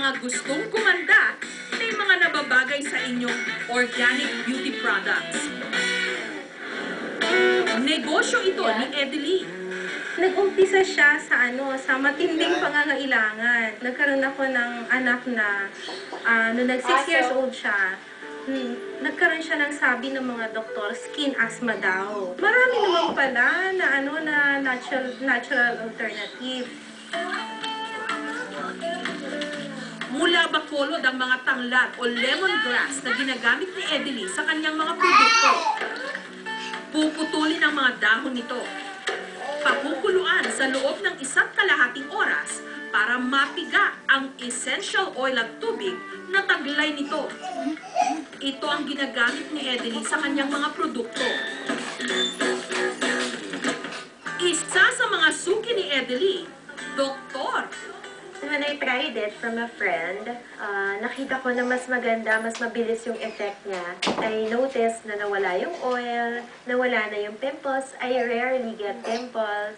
mga gustong kumanda, may mga nababagay sa inyong organic beauty products. Negosyo ito ni Edelie. Nag-umpisa siya sa matinding pangangailangan. Nagkaroon ako ng anak na, nung nag 6 years old siya, nagkaroon siya ng sabi ng mga doktor, skin asthma daw. Marami naman pala na natural alternative. Mula Bacolod ang mga tanglad o lemongrass na ginagamit ni Edelie sa kanyang mga produkto. Puputulin ang mga dahon nito. Pakukuluan sa loob ng 1.5 oras para mapiga ang essential oil at tubig na taglay nito. Ito ang ginagamit ni Edelie sa kanyang mga produkto. Isa sa mga suki ni Edelie, Doktor. When I tried it from a friend, nakita ko na mas maganda, mas mabilis yung effect niya. I noticed na nawala yung oil, nawala na yung pimples. I rarely get pimples.